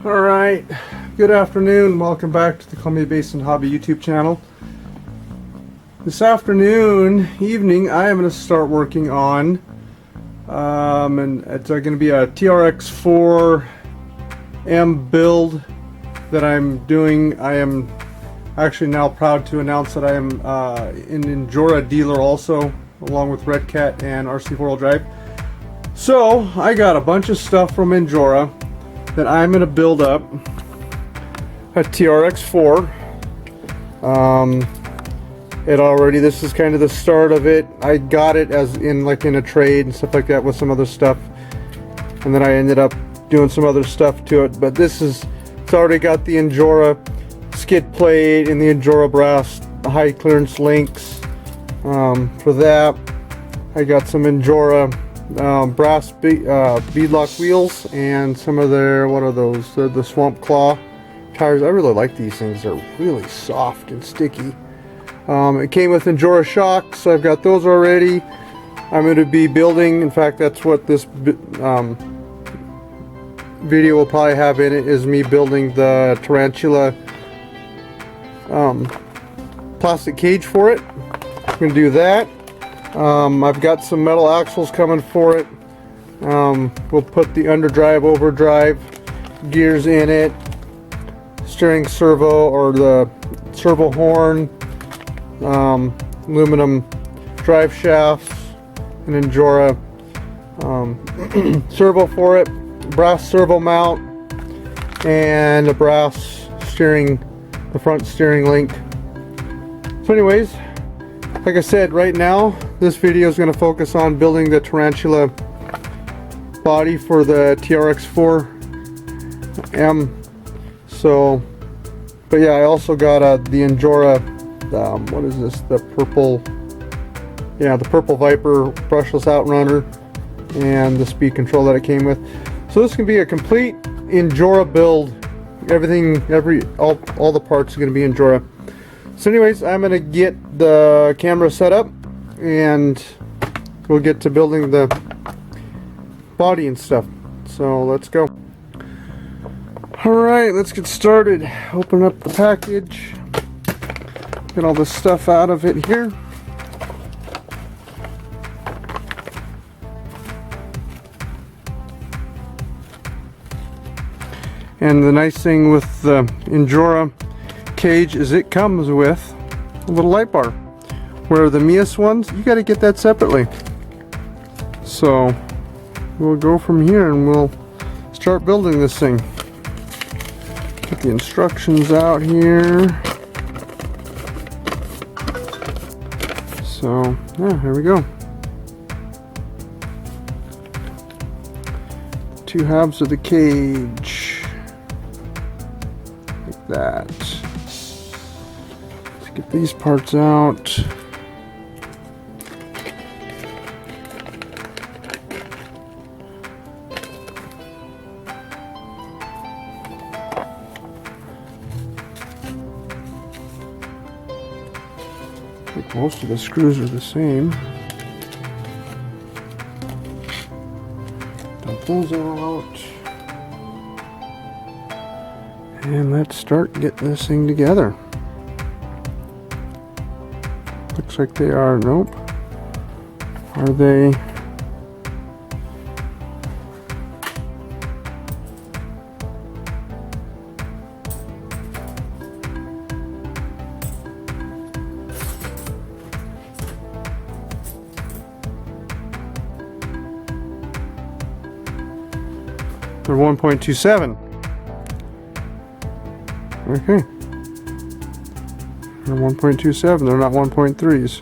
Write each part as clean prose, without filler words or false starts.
Alright, good afternoon. Welcome back to the Columbia Basin Hobby YouTube channel. This evening, I am going to start working on, and it's going to be a TRX4M build that I'm doing. I am actually now proud to announce that I am an Injora dealer also, along with Red Cat and RC 4-wheel drive. So, I got a bunch of stuff from Injora that I'm going to build up a TRX4. This is kind of the start of it. I got it as in a trade and stuff like that with some other stuff, and then I ended up doing some other stuff to it. But it's already got the Injora skid plate and the Injora brass high clearance links. For that, I got some Injora brass beadlock wheels and some of their, what are those? They're the Swamp Claw tires. I really like these things. They're really soft and sticky. It came with Injora shocks, so I've got those already. I'm going to be building, in fact that's what this video will probably have in it, is me building the Tarantula plastic cage for it. I'm going to do that. I've got some metal axles coming for it. We'll put the underdrive, overdrive gears in it, steering servo or the servo horn, aluminum drive shafts, an Injora servo for it, brass servo mount, and a brass steering, the front steering link. So anyways, like I said, right now this video is going to focus on building the Tarantula body for the TRX4M. So, but yeah, I also got the Injora, what is this, the purple Viper brushless outrunner, and the speed control that it came with. So this can be a complete Injora build. Everything, all the parts are going to be Injora. So anyways, I'm going to get the camera set up and we'll get to building the body and stuff. So let's go. Alright, let's get started. Open up the package. Get all this stuff out of it here. And the nice thing with the Injora cage is it comes with a little light bar, where the Mias ones, you got to get that separately. So we'll go from here and we'll start building this thing. Get the instructions out here. So yeah, here we go. Two halves of the cage, like that. Get these parts out. I think most of the screws are the same. Dump those out. And let's start getting this thing together. Looks like they are, nope. Are they? They're 1.27. Okay. They're 1.27, they're not 1.3s.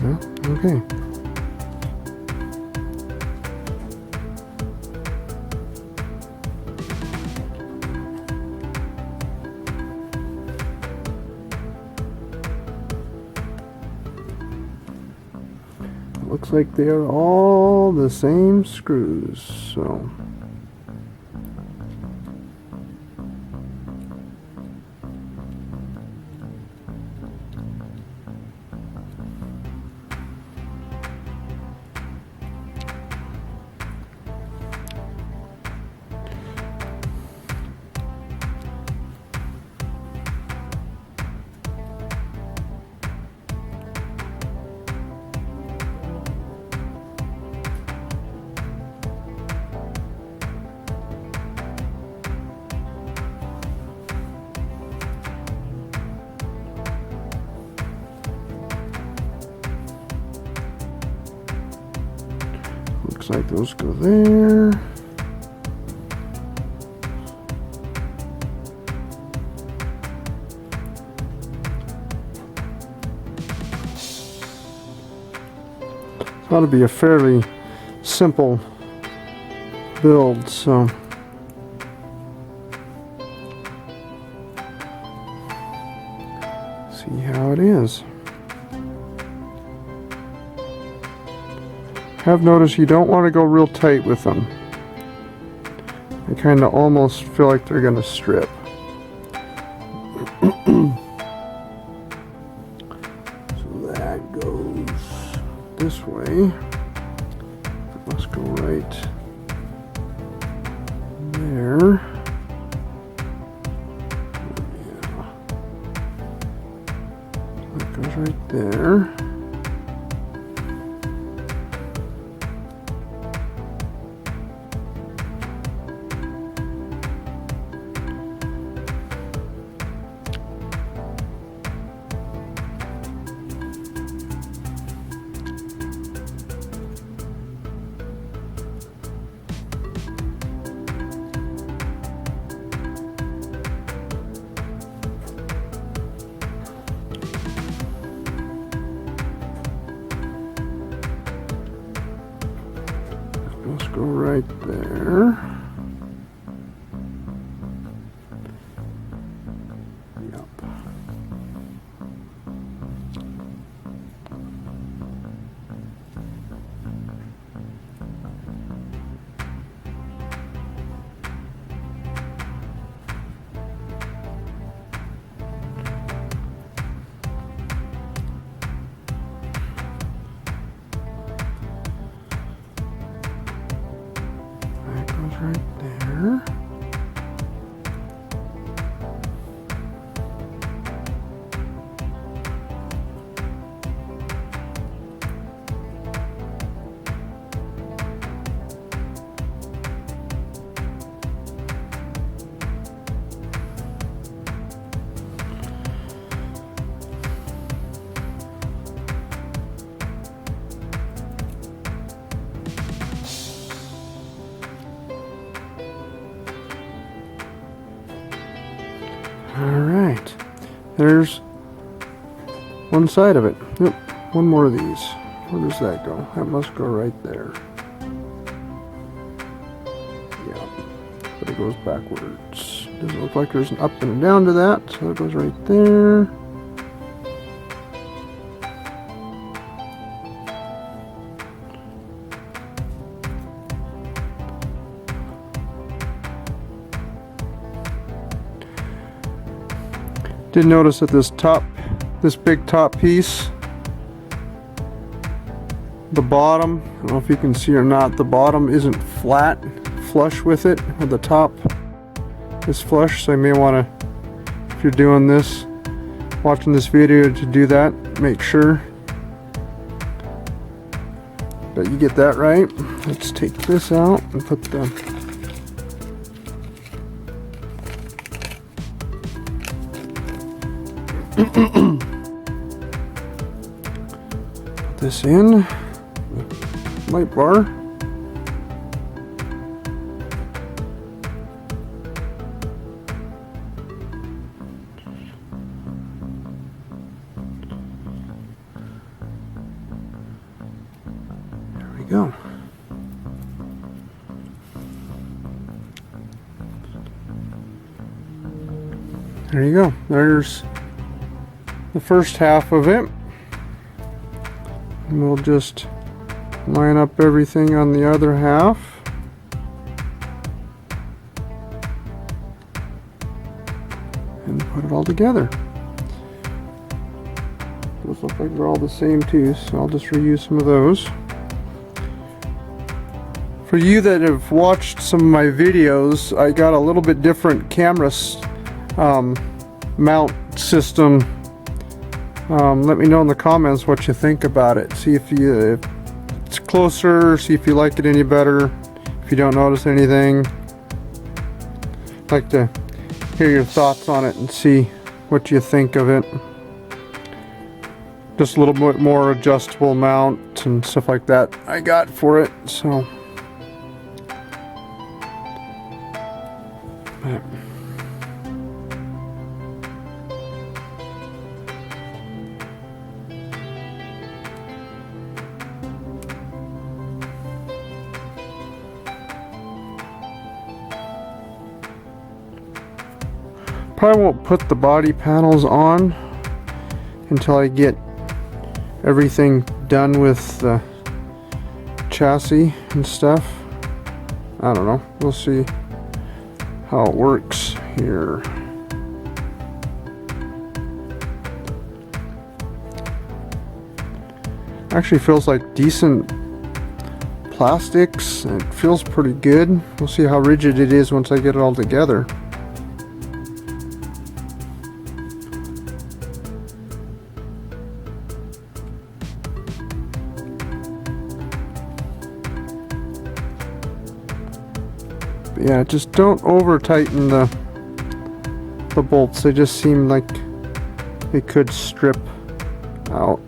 Yeah, okay. Looks like they are all the same screws, so. looks like those go there. It ought to be a fairly simple build, so see how it is. Have noticed you don't want to go real tight with them. I kind of almost feel like they're going to strip. So that goes this way. It must go right there. Yeah. That goes right there. Let's go right there. Yep. Right there. Alright, there's one side of it. Yep, one more of these. Where does that go? That must go right there. Yeah, but it goes backwards. Doesn't look like there's an up and a down to that, so it goes right there. Did notice that this big top piece, the bottom, I don't know if you can see or not, the bottom isn't flat, flush with it, or the top is flush, so you may want to, if you're doing this, watching this video, to do that, make sure that you get that right. Let's take this out and put the put this in, light bar. There we go. There you go. There's the first half of it. And we'll just line up everything on the other half. And put it all together. Those look like they're all the same too, so I'll just reuse some of those. For you that have watched some of my videos, I got a little bit different camera mount system. Let me know in the comments what you think about it. See if it's closer, see if you like it any better, if you don't notice anything. I'd like to hear your thoughts on it and see what you think of it. Just a little bit more adjustable mount and stuff like that I got for it, so But probably won't put the body panels on until I get everything done with the chassis and stuff. I don't know. We'll see how it works here. Actually feels like decent plastics. It feels pretty good. We'll see how rigid it is once I get it all together. Yeah, just don't over tighten the bolts. They just seem like they could strip out.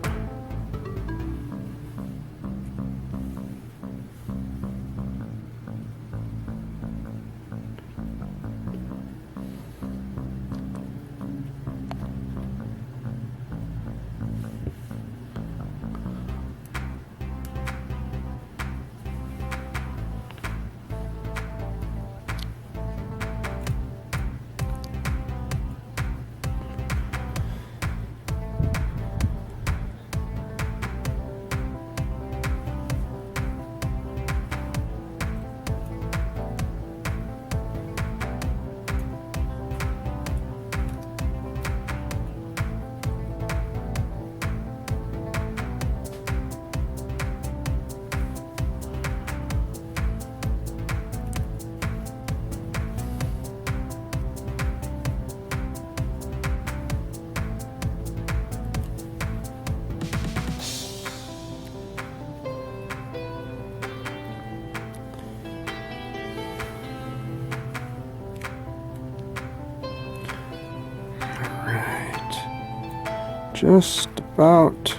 Just about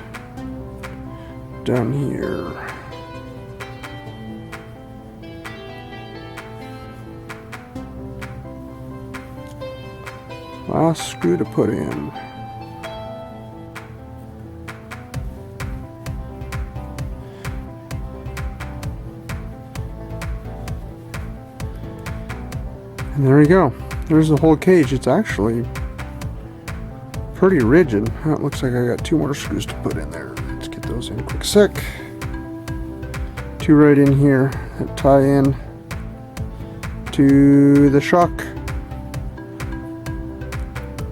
done here. Last screw to put in. And there we go. There's the whole cage. It's actually pretty rigid. It looks like I got 2 more screws to put in there. Let's get those in a quick sec. 2 right in here that tie in to the shock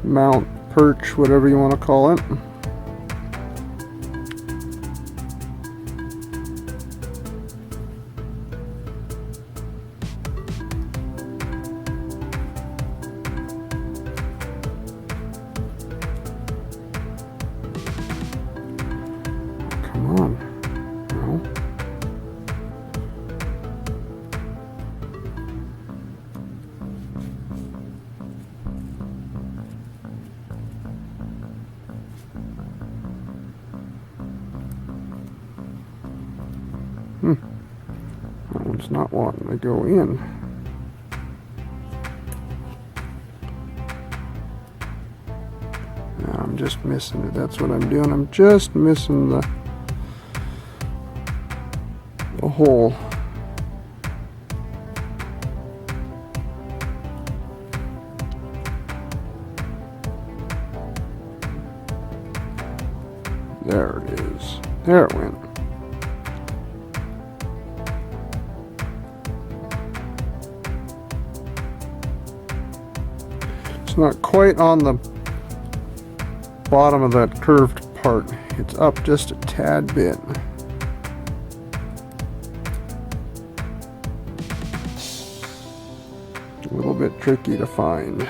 mount, perch, whatever you want to call it. That one's not wanting to go in. No, I'm just missing it. That's what I'm doing. I'm just missing the hole. There it is. There it went. It's not quite on the bottom of that curved part. It's up just a tad bit. A little bit tricky to find.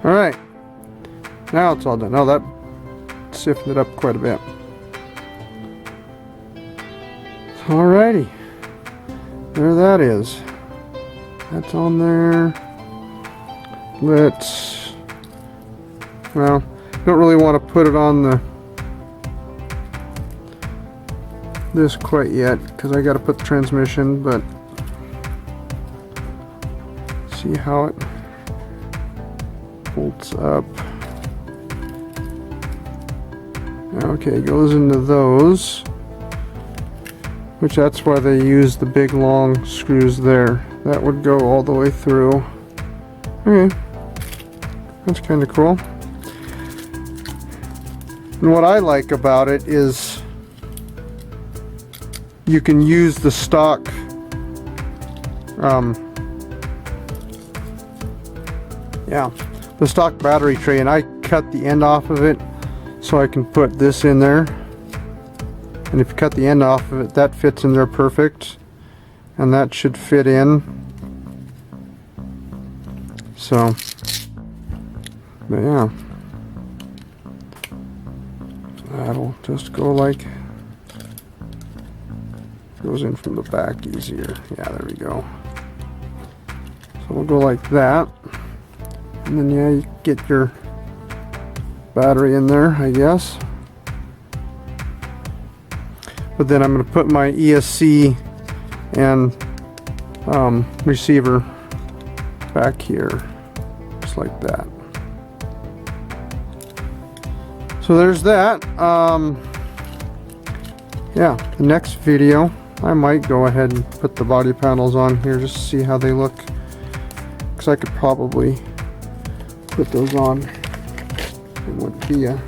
All right, now it's all done. Oh, that sifted it up quite a bit. Alrighty, there that is. That's on there. Let's, well, don't really want to put it on the this quite yet because I got to put the transmission, but see how it bolts up. Okay, goes into those, which that's why they use the big long screws there. That would go all the way through. Okay, that's kind of cool. And what I like about it is you can use the stock the stock battery tray, and I cut the end off of it so I can put this in there. And if you cut the end off of it, that fits in there perfect, and that should fit in. So, but yeah, that'll just go like, goes in from the back easier. Yeah, there we go. So we'll go like that, and then yeah, you get your battery in there, I guess. But then I'm going to put my ESC and receiver back here, just like that. So there's that. Yeah, the next video I might go ahead and put the body panels on here just to see how they look, because I could probably put those on. It would be a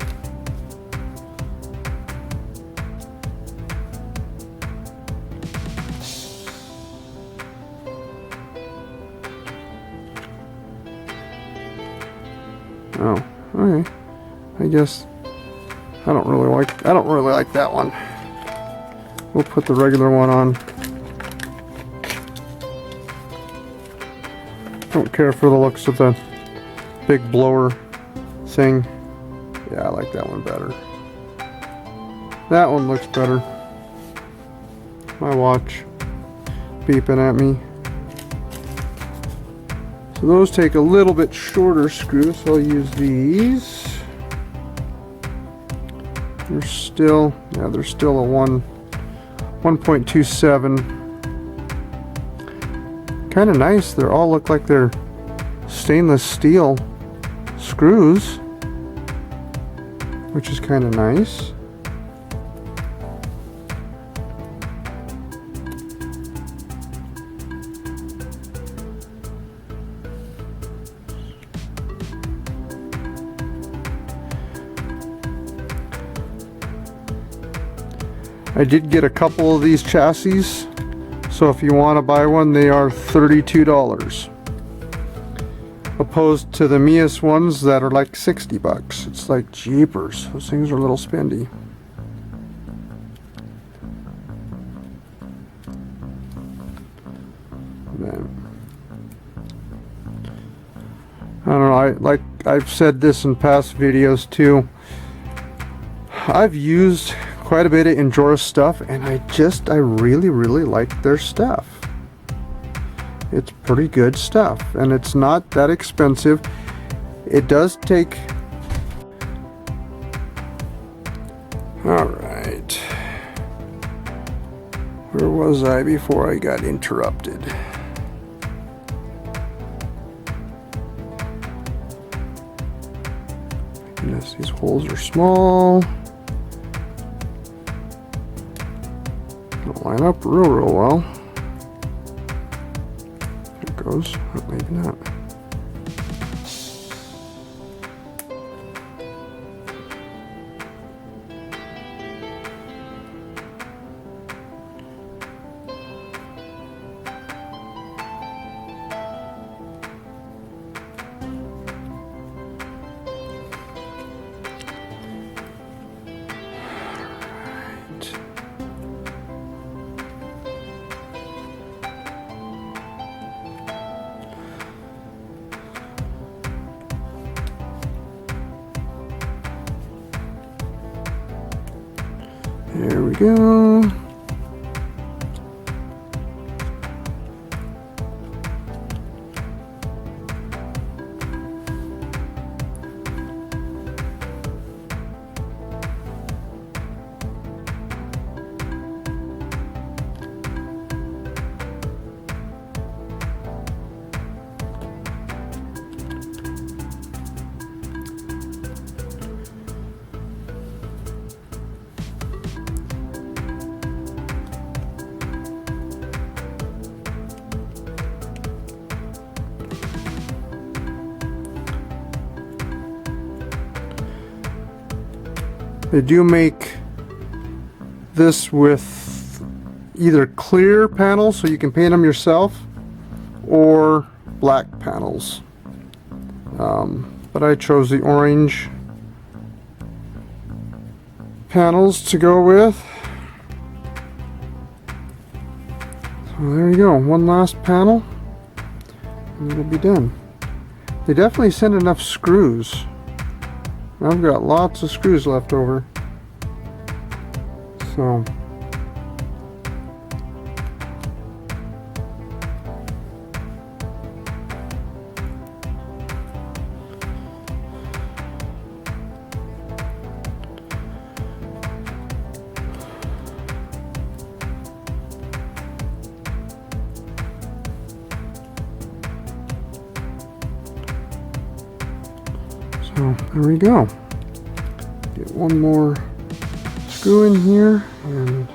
oh, okay. I guess I don't really like that one. We'll put the regular one on. Don't care for the looks of the big blower thing. Yeah, I like that one better. That one looks better. My watch beeping at me. So those take a little bit shorter screws, so I'll use these. They're still a 1.27. Kind of nice. They all look like they're stainless steel screws, which is kind of nice. I did get a couple of these chassis, so if you want to buy one, they are $32. Opposed to the Mias ones that are like 60 bucks. It's like jeepers. Those things are a little spendy. I don't know, like I've said this in past videos too. I've used quite a bit of Injora stuff, and I really like their stuff. It's pretty good stuff, and it's not that expensive. It does take... Alright. Where was I before I got interrupted? Goodness, these holes are small. Don't line up real well. There it goes. Oh, maybe not. There we go. They do make this with either clear panels so you can paint them yourself, or black panels. But I chose the orange panels to go with. So there you go, one last panel and it'll be done. They definitely sent enough screws. I've got lots of screws left over. So there we go. Get one more screw in here and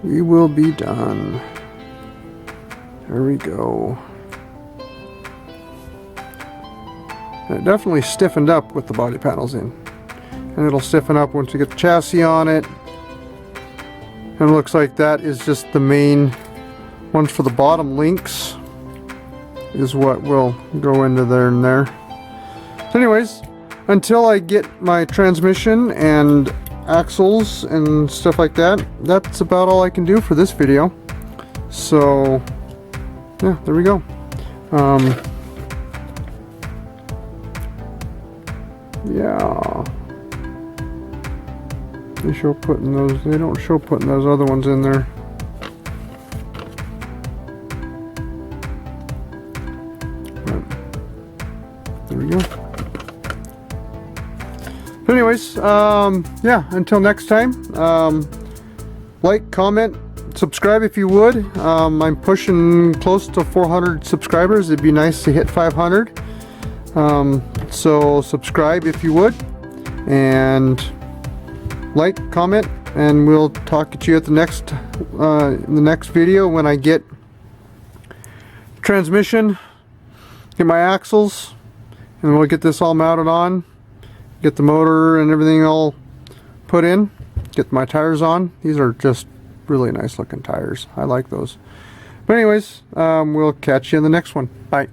we will be done. There we go. And it definitely stiffened up with the body panels in. And it'll stiffen up once you get the chassis on it. And it looks like that is just the main ones for the bottom links. Is what will go into there and there. So anyways, until I get my transmission and axles and stuff like that, that's about all I can do for this video. So yeah, there we go. Yeah, they show putting those, they don't show putting those other ones in there. There we go. Anyways, yeah, until next time, like, comment, subscribe if you would. I'm pushing close to 400 subscribers. It'd be nice to hit 500. So subscribe if you would, and like, comment, and we'll talk to you at the next video when I get transmission, get my axles, and we'll get this all mounted on, get the motor and everything all put in, get my tires on. These are just really nice looking tires. I like those. But anyways, we'll catch you in the next one. Bye.